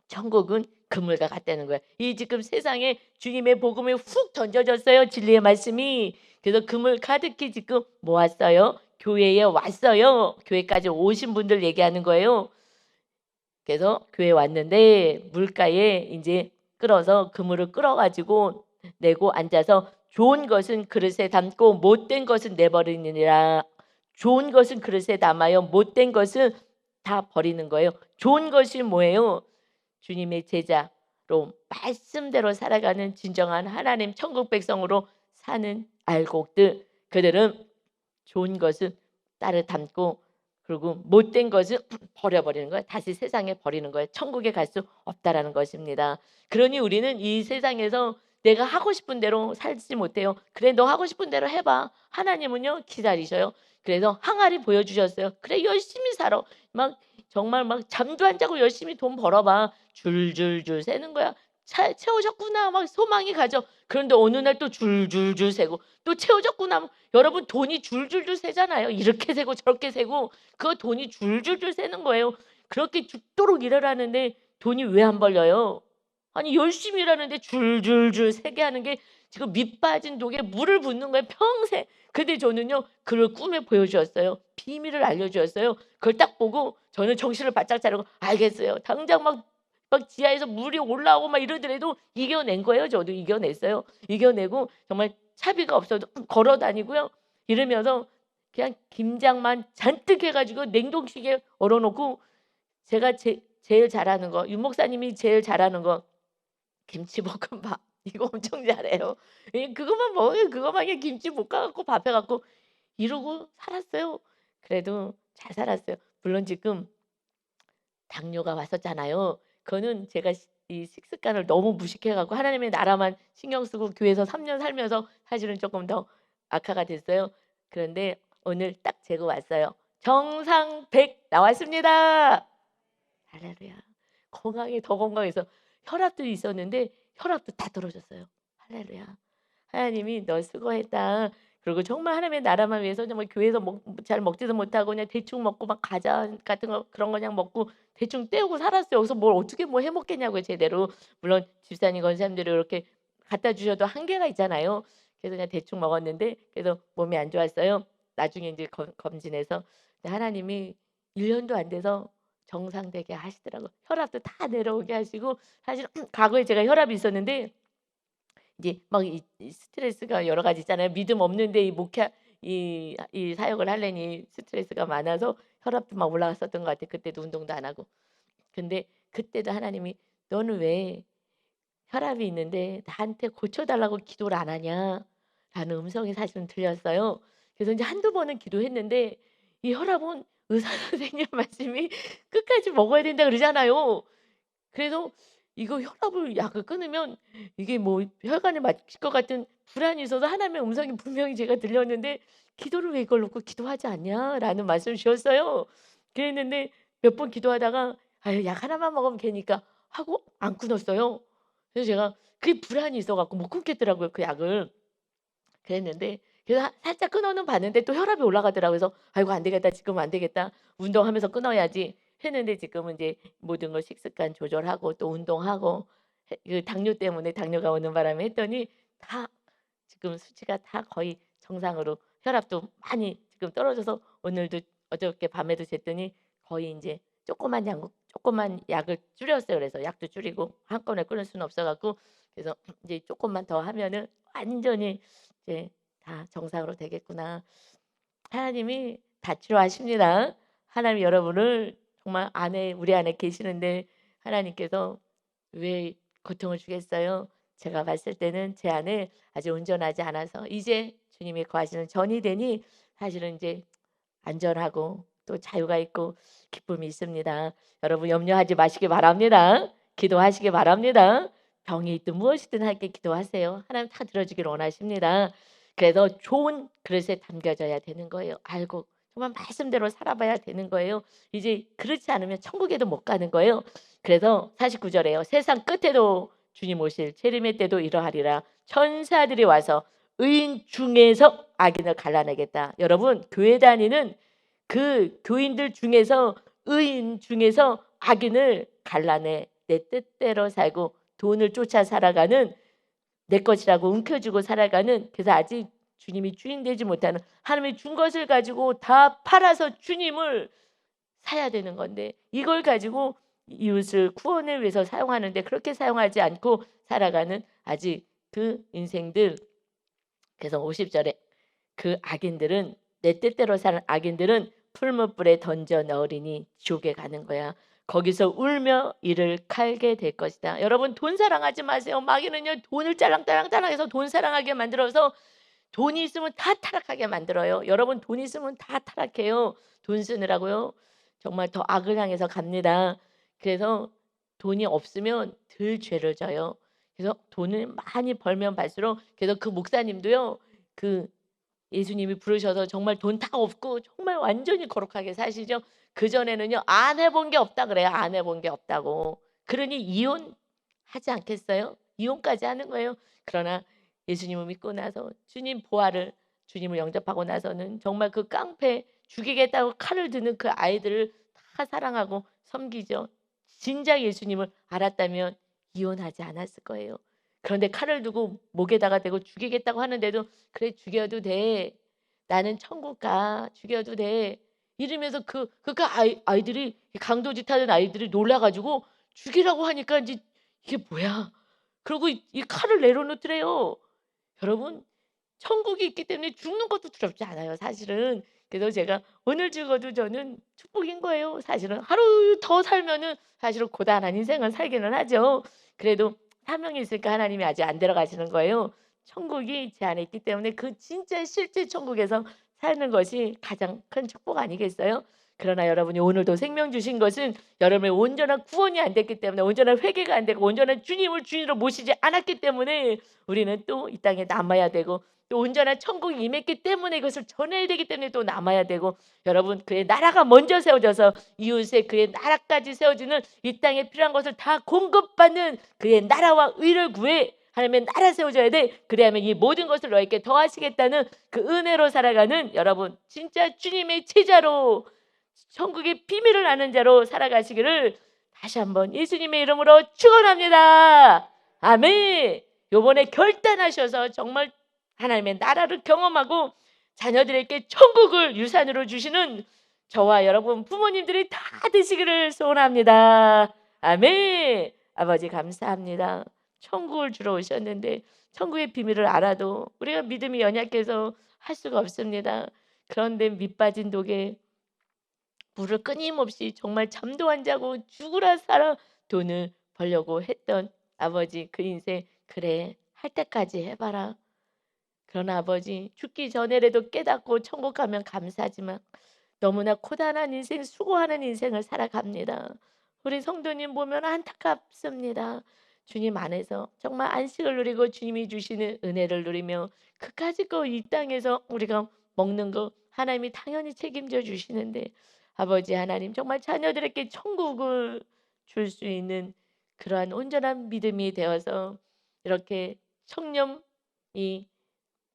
천국은 그물과 같다는 거야. 이 지금 세상에 주님의 복음이 훅 던져졌어요. 진리의 말씀이. 그래서 그물 가득히 지금 모았어요. 교회에 왔어요. 교회까지 오신 분들 얘기하는 거예요. 그래서 교회 왔는데 물가에 이제 끌어서 그물을 끌어 가지고 내고 앉아서 좋은 것은 그릇에 담고 못된 것은 내버리느니라. 좋은 것은 그릇에 담아요. 못된 것은 다 버리는 거예요. 좋은 것이 뭐예요? 주님의 제자로 말씀대로 살아가는 진정한 하나님 천국 백성으로 사는 알곡들. 그들은 좋은 것은 따로 담고 그리고 못된 것은 버려버리는 거예요. 다시 세상에 버리는 거예요. 천국에 갈 수 없다라는 것입니다. 그러니 우리는 이 세상에서 내가 하고 싶은 대로 살지 못해요. 그래 너 하고 싶은 대로 해봐. 하나님은요 기다리셔요. 그래서 항아리 보여주셨어요. 그래 열심히 살아. 막 정말 막 잠도 안 자고 열심히 돈 벌어봐. 줄줄줄 새는 거야. 채워졌구나 막 소망이 가죠. 그런데 어느 날 또 줄줄줄 새고 또 채워졌구나. 여러분 돈이 줄줄줄 새잖아요. 이렇게 새고 저렇게 새고 그 돈이 줄줄줄 새는 거예요. 그렇게 죽도록 일을 하는데 돈이 왜 안 벌려요? 아니 열심히 일하는데 줄줄줄 새게 하는 게 지금 밑 빠진 독에 물을 붓는 거예요 평생. 근데 저는요 그걸 꿈에 보여주었어요. 비밀을 알려주었어요. 그걸 딱 보고 저는 정신을 바짝 차리고 알겠어요. 당장 막 지하에서 물이 올라오고 막 이러더라도 이겨낸 거예요. 저도 이겨냈어요. 이겨내고 정말 차비가 없어도 걸어 다니고요. 이러면서 그냥 김장만 잔뜩 해 가지고 냉동실에 얼어 놓고 제가 제일 잘하는 거 윤 목사님이 제일 잘하는 거 김치볶음밥. 이거 엄청 잘해요. 예 그것만 먹으면 그것만 그냥 김치 볶아 갖고 밥 해 갖고 이러고 살았어요. 그래도 잘 살았어요. 물론 지금 당뇨가 왔었잖아요. 그거는 제가 이 식습관을 너무 무식해 갖고 하나님의 나라만 신경 쓰고 교회에서 3년 살면서 사실은 조금 더 악화가 됐어요. 그런데 오늘 딱 재고 왔어요. 정상 100 나왔습니다. 할렐루야. 건강에 더 건강해서 혈압도 있었는데 혈압도 다 떨어졌어요. 할렐루야. 하나님이 "너 수고했다." 그리고 정말 하나님의 나라만 위해서 정말 교회에서 잘 먹지도 못하고 그냥 대충 먹고 막 과자 같은 거 그런 거 그냥 먹고 대충 때우고 살았어요. 여기서 뭘 어떻게 뭐 해 먹겠냐고요 제대로. 물론 집사님 권사님들이 이렇게 갖다 주셔도 한계가 있잖아요. 그래서 그냥 대충 먹었는데 그래서 몸이 안 좋았어요. 나중에 인제 검진해서 하나님이 1 년도 안 돼서 정상되게 하시더라고요. 혈압도 다 내려오게 하시고 사실 과거에 제가 혈압이 있었는데 이제 막 이 스트레스가 여러 가지 있잖아요. 믿음 없는데 이 목회 이 사역을 하려니 스트레스가 많아서 혈압도 막 올라갔었던 것 같아요. 그때도 운동도 안 하고. 근데 그때도 하나님이 "너는 왜 혈압이 있는데 나한테 고쳐 달라고 기도를 안 하냐?"라는 음성이 사실은 들렸어요. 그래서 인제 한두 번은 기도했는데 이 혈압은 의사 선생님 말씀이 "끝까지 먹어야 된다." 그러잖아요. 그래서 이거 혈압을 약을 끊으면 이게 뭐 혈관에 막힐 것 같은 불안이 있어서 하나님의 음성이 분명히 제가 들렸는데 "기도를 왜 이걸 놓고 기도하지 않냐?"라는 말씀을 주셨어요. 그랬는데 몇 번 기도하다가 '아유 약 하나만 먹으면 되니까.' 하고 안 끊었어요. 그래서 제가 그게 불안이 있어 갖고 못 끊겠더라고요 그 약을. 그랬는데 그래서 살짝 끊어는 봤는데 또 혈압이 올라가더라고요. 그래서 '아이고 안 되겠다. 지금은 안 되겠다. 운동하면서 끊어야지.' 했는데 지금은 이제 모든 걸 식습관 조절하고 또 운동하고 그 당뇨 때문에 당뇨가 오는 바람에 했더니 다 지금 수치가 다 거의 정상으로 혈압도 많이 지금 떨어져서 오늘도 어저께 밤에도 쟀더니 거의 인제 조그만 약을 줄였어요. 그래서 약도 줄이고 한꺼번에 끊을 수는 없어 갖고 그래서 이제 쪼끔만 더 하면은 완전히 이제 다 정상으로 되겠구나. 하나님이 다 치료하십니다. 하나님이 여러분을 정말 우리 안에 계시는데 하나님께서 왜 고통을 주겠어요? 제가 봤을 때는 제 안에 아직 온전하지 않아서 이제 주님이 거하시는 전이 되니 사실은 이제 안전하고 또 자유가 있고 기쁨이 있습니다. 여러분 염려하지 마시기 바랍니다. 기도하시기 바랍니다. 병이 있든 무엇이든 함께 기도하세요. 하나님 다 들어주기를 원하십니다. 그래서 좋은 그릇에 담겨져야 되는 거예요. 알고 정말 말씀대로 살아봐야 되는 거예요. 이제 그렇지 않으면 천국에도 못 가는 거예요. 그래서 49 절에요. 세상 끝에도 주님 오실 재림의 때도 이러하리라. 천사들이 와서 의인 중에서 악인을 갈라내겠다. 여러분 교회 다니는 그 교인들 중에서 의인 중에서 악인을 갈라내 내 뜻대로 살고 돈을 쫓아 살아가는 내 것이라고 움켜쥐고 살아가는 그래서 아직 주님이 주인 되지 못하는 하나님이 준 것을 가지고 다 팔아서 주님을 사야 되는 건데 이걸 가지고 이웃을 구원을 위해서 사용하는데 그렇게 사용하지 않고 살아가는 아직 그 인생들 그래서 50 절에 그 악인들은 내 뜻대로 사는 악인들은 풀무불에 던져 넣으리니 지옥에 가는 거야. 거기서 울며 이를 칼게 될 것이다. 여러분 돈 사랑하지 마세요. 마귀는요 돈을 짤랑짤랑짤랑해서 돈 사랑하게 만들어서 돈이 있으면 다 타락하게 만들어요. 여러분 돈 있으면 다 타락해요. 돈 쓰느라고요. 정말 더 악을 향해서 갑니다. 그래서 돈이 없으면 덜 죄를 져요. 그래서 돈을 많이 벌면 벌수록 그래서 그 목사님도요. 그 예수님이 부르셔서 정말 돈 다 없고 정말 완전히 거룩하게 사시죠. 그전에는요. 안 해본 게 없다 그래요. 안 해본 게 없다고. 그러니 이혼하지 않겠어요? 이혼까지 하는 거예요. 그러나 예수님을 믿고 나서 주님 보화를 주님을 영접하고 나서는 정말 그 깡패 죽이겠다고 칼을 드는 그 아이들을 다 사랑하고 섬기죠. 진작 예수님을 알았다면 이혼하지 않았을 거예요. 그런데 칼을 두고 목에다가 대고 죽이겠다고 하는데도 "그래 죽여도 돼. 나는 천국 가. 죽여도 돼." 이러면서 아이들이 강도짓 하는 아이들이 놀라 가지고 죽이라고 하니까 인제 '이게 뭐야?' 그러고 이 칼을 내려놓더래요. 여러분 천국이 있기 때문에 죽는 것도 두렵지 않아요 사실은. 그래서 제가 오늘 죽어도 저는 축복인 거예요 사실은. 하루 더 살면은 사실은 고단한 인생을 살기는 하죠. 그래도 사명이 있으니까 하나님이 아직 안 데려가시는 거예요. 천국이 제 안에 있기 때문에 그 진짜 실제 천국에서 사는 것이 가장 큰 축복 아니겠어요? 그러나 여러분이 오늘도 생명 주신 것은 여러분의 온전한 구원이 안 됐기 때문에 온전한 회개가 안 되고 온전한 주님을 주인으로 모시지 않았기 때문에 우리는 또 이 땅에 남아야 되고 또 온전한 천국이 임했기 때문에 이것을 전해야 되기 때문에 또 남아야 되고 여러분 그의 나라가 먼저 세워져서 이웃에 그의 나라까지 세워지는 이 땅에 필요한 것을 다 공급받는 그의 나라와 의를 구해 하나님의 나라 세워져야 돼. 그래야면 이 모든 것을 너에게 더하시겠다는 그 은혜로 살아가는 여러분 진짜 주님의 제자로 천국의 비밀을 아는 자로 살아가시기를 다시 한번 예수님의 이름으로 축원합니다. 아멘. 요번에 결단하셔서 정말 하나님의 나라를 경험하고 자녀들에게 천국을 유산으로 주시는 저와 여러분 부모님들이 다 되시기를 소원합니다. 아멘. 아버지 감사합니다. 천국을 주러 오셨는데 천국의 비밀을 알아도 우리가 믿음이 연약해서 할 수가 없습니다. 그런데 밑빠진 독에 물을 끊임없이 정말 잠도 안 자고 죽으라 살아 돈을 벌려고 했던 아버지 그 인생 그래 할 때까지 해봐라. 그러나 아버지 죽기 전에라도 깨닫고 천국 가면 감사하지만 너무나 고단한 인생 수고하는 인생을 살아갑니다. 우리 성도님 보면 안타깝습니다. 주님 안에서 정말 안식을 누리고 주님이 주시는 은혜를 누리며 그까짓 거 이 땅에서 우리가 먹는 거 하나님이 당연히 책임져 주시는데 아버지 하나님 정말 자녀들에게 천국을 줄 수 있는 그러한 온전한 믿음이 되어서 이렇게 청렴 이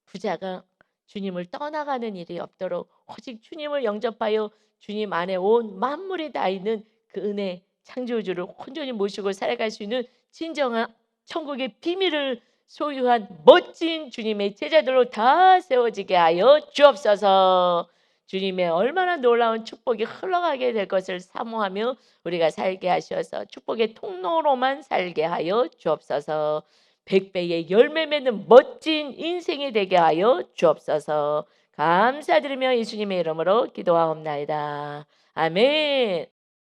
부자가 주님을 떠나가는 일이 없도록 오직 주님을 영접하여 주님 안에 온 만물이 다 있는 그 은혜 창조주를 온전히 모시고 살아갈 수 있는 진정한 천국의 비밀을 소유한 멋진 주님의 제자들로 다 세워지게 하여 주옵소서. 주님의 얼마나 놀라운 축복이 흘러가게 될 것을 사모하며 우리가 살게 하셔서 축복의 통로로만 살게 하여 주옵소서. 100배의 열매 맺는 멋진 인생이 되게 하여 주옵소서. 감사드리며 예수님의 이름으로 기도하옵나이다. 아멘.